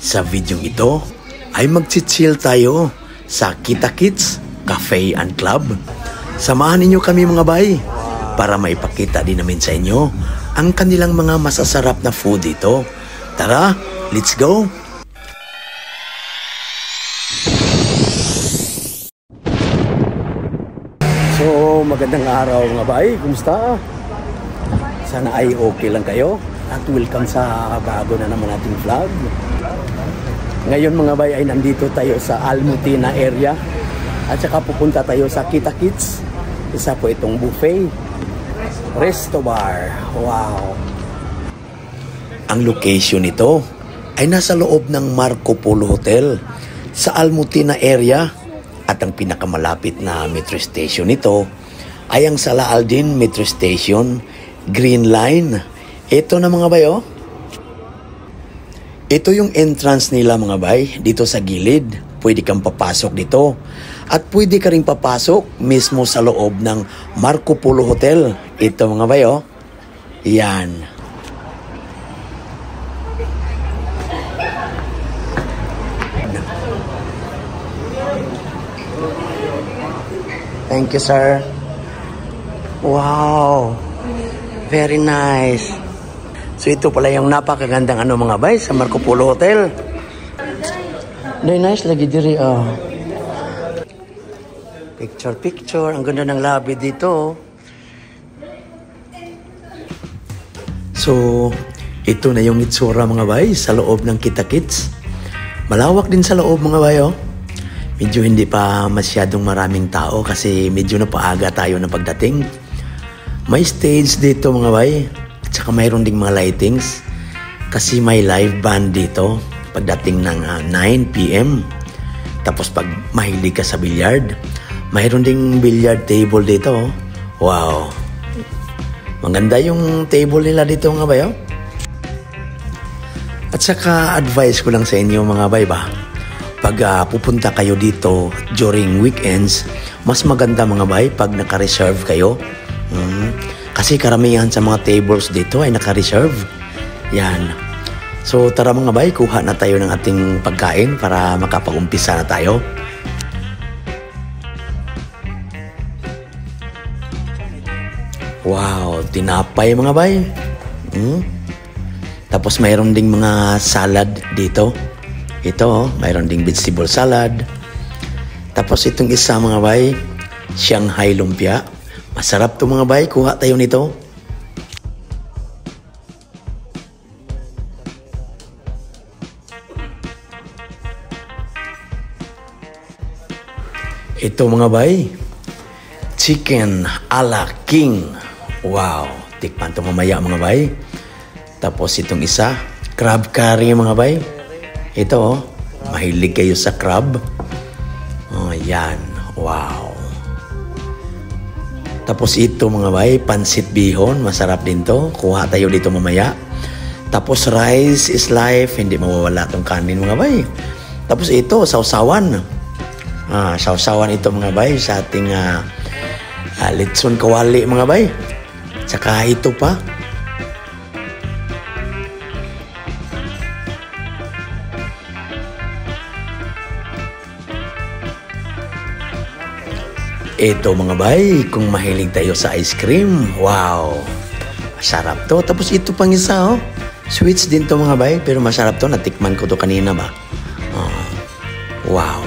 Sa video ito ay mag-chill tayo sa Kita Kids Cafe and Club. Samahan ninyo kami mga bay para maipakita din namin sa inyo ang kanilang mga masasarap na food dito. Tara, let's go! So, magandang araw mga bay. Kumusta? Sana ay okay lang kayo. At welcome sa bago na naman nating vlog. Ngayon mga bay ay nandito tayo sa Almutina area. At saka pupunta tayo sa Kita Kids. Isa po itong buffet. Resto bar. Wow! Ang location nito ay nasa loob ng Marco Polo Hotel sa Almutina area. At ang pinakamalapit na metro station nito ay ang Sala Aldin Metro Station, Green Line. Ito na mga bay, oh. Ito yung entrance nila mga bay, dito sa gilid. Pwede kang papasok dito. At pwede ka rin papasok mismo sa loob ng Marco Polo Hotel. Ito mga bay, oh. Yan. Thank you, sir. Wow! Very nice. So ito pala yung napakagandang mga bay sa Marco Polo Hotel. Very nice lagi diri, oh. Picture. Ang ganda ng lobby dito. So, ito na yung itsura mga bay sa loob ng Kita Kids. Malawak din sa loob mga bay, oh. Medyo hindi pa masyadong maraming tao kasi medyo na paaga tayo na pagdating. May stage dito mga bay. At saka mayroon ding mga lightings. Kasi may live band dito pagdating ng 9 p.m. Tapos pag mahilig ka sa billiard, mayroon ding billiard table dito. Wow! Maganda yung table nila dito mga bay. Oh. At saka advice ko lang sa inyo mga bay ba. Pag pupunta kayo dito during weekends, mas maganda mga bay pag naka-reserve kayo. Kasi karamihan sa mga tables dito ay naka-reserve. Yan. So tara mga bay, kuha na tayo ng ating pagkain para makapag-umpisa na tayo. Wow, tinapay mga bay. Tapos mayroon ding mga salad dito. Ito, mayroon ding vegetable salad. Tapos itong isa mga bay, Shanghai lumpia. Masarap to mga bay, kuha tayo nito. Ito mga bay, chicken ala king. Wow, tikman to mamaya mga bay. Tapos itong isa, crab curry mga bay. Ito, oh, mahilig kayo sa crab. Oh, yan. Wow. Tapos ito mga bay, pansit bihon. Masarap din to. Kuha tayo dito mamaya. Tapos rice is life. Hindi mawawala tong kanin mga bay. Tapos ito, sausawan. Sausawan ito mga bay sa ating litson kawali mga bay. Tsaka ito pa. Ito mga bay, kung mahilig tayo sa ice cream, wow! Masarap to. Tapos ito pang isa, oh. Sweets din to mga bay, pero masarap to. Natikman ko to kanina ba? Wow!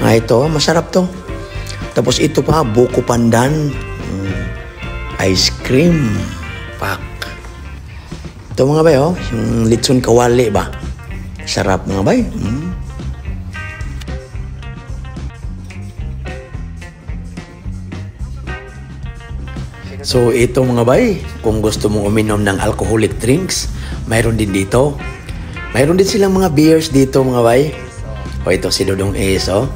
Ito, masarap to. Tapos ito pa, buko pandan. Ice cream pack. Ito mga bay, oh. Yung litson kawali ba? Sarap mga bay. So ito mga bay, kung gusto mong uminom ng alcoholic drinks, mayroon din dito. Mayroon din silang mga beers dito mga bay. O ito si Dodong Ace, oh.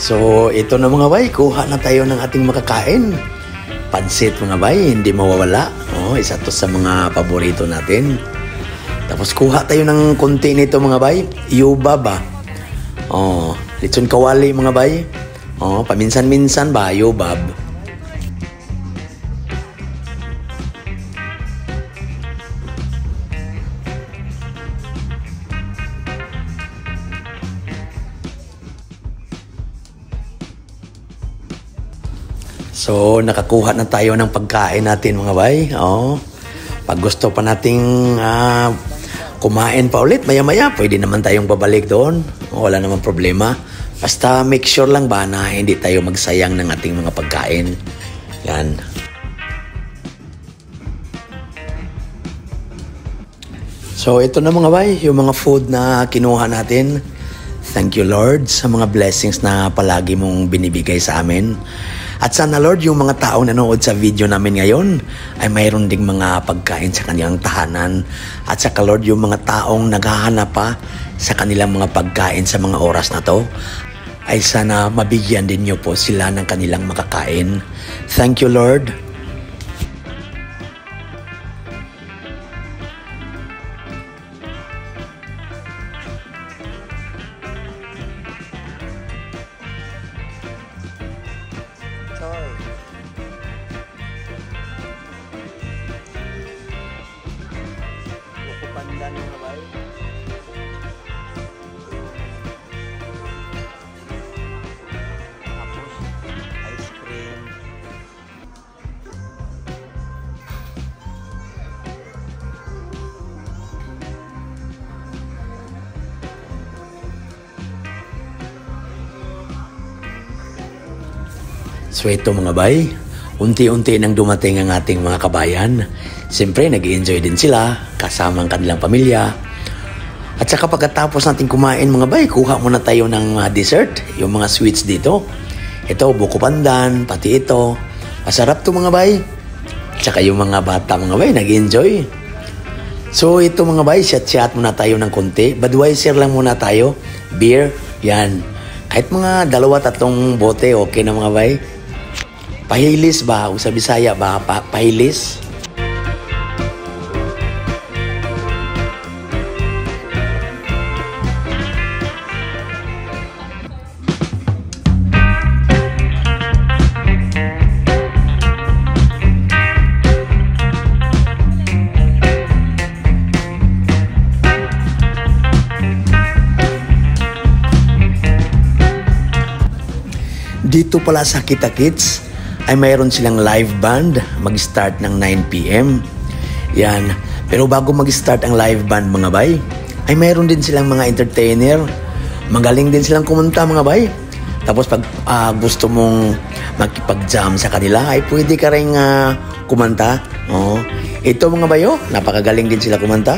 So, ito na mga bay, kuha na tayo ng ating makakain. pansit mga bay, hindi mawawala. Oh, isa to sa mga paborito natin. Tapos kuha tayo ng konti nito mga bay, yubab ba. Oh, lechon kawali mga bay. Oh, paminsan-minsan ba yubab. So, nakakuha na tayo ng pagkain natin mga bay. Oh, pag gusto pa nating kumain pa ulit, maya-maya, pwede naman tayong babalik doon. Oh, wala namang problema. Basta make sure lang ba na hindi tayo magsayang ng ating mga pagkain. Yan. So, ito na mga bay, yung mga food na kinuha natin. Thank you Lord sa mga blessings na palagi mong binibigay sa amin. At sana Lord, yung mga taong nanood sa video namin ngayon ay mayroon ding mga pagkain sa kanilang tahanan. At saka Lord, yung mga taong naghahanap pa sa kanilang mga pagkain sa mga oras na to, ay sana mabigyan din niyo po sila ng kanilang makakain. Thank you Lord. So ito mga bay, unti-unti nang dumating ang ating mga kabayan. Siyempre nag-enjoy din sila kasama ang kanilang pamilya. At saka pagkatapos natin kumain mga bay, kuha muna tayo ng dessert, yung mga sweets dito. Ito, buko pandan, pati ito. Masarap to mga bay. At saka yung mga bata mga bay, nag-enjoy. So ito mga bay, chat-chat muna tayo ng konti. Budweiser lang muna tayo. Beer, yan. Kahit mga 2-3 bote, okay na mga bay. Pahilis ba? O sa Bisaya ba? Pahilis? Dito pala sa Kita Kids ay mayroon silang live band, mag-start ng 9 PM. Yan. Pero bago mag-start ang live band mga bay, ay mayroon din silang mga entertainer. Magaling din silang kumanta mga bay. Tapos pag gusto mong makipag-jam sa kanila, ay pwede ka rin kumanta. Oh. Ito mga bayo, napakagaling din sila kumanta.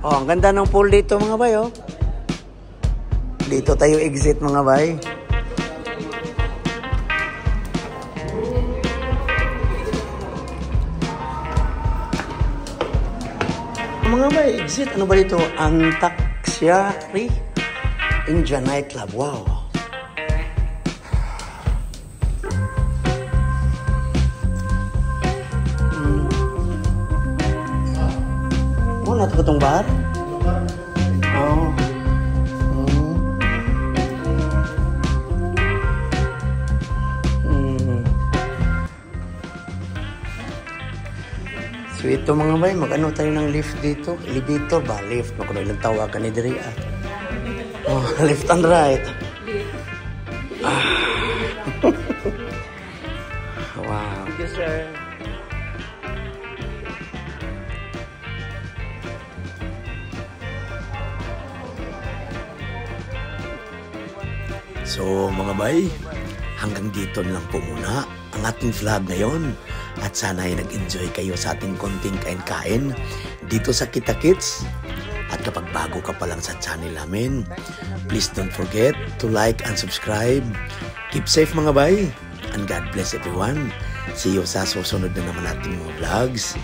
Oh, ang ganda ng pool dito mga bay, oh. Dito tayo exit mga bay. Mga bay, exit. Ano ba dito? Antakyari Indian Nightclub. Wow. Oh, nato ba itong bar? Oh. So ito mga bay, mag-ano tayo ng lift dito? Elevator ba? Lift. Makuno ilang tawagan ni Diri. Oh, left and right. Wow. Thank you, sir. So mga bay, hanggang dito na lang po muna ang ating vlog ngayon. At sana ay nag-enjoy kayo sa ating konting kain-kain dito sa Kita Kids. At kapag bago ka pa lang sa channel namin, please don't forget to like and subscribe. Keep safe mga bay, and God bless everyone. See you sa susunod na naman nating mga vlogs.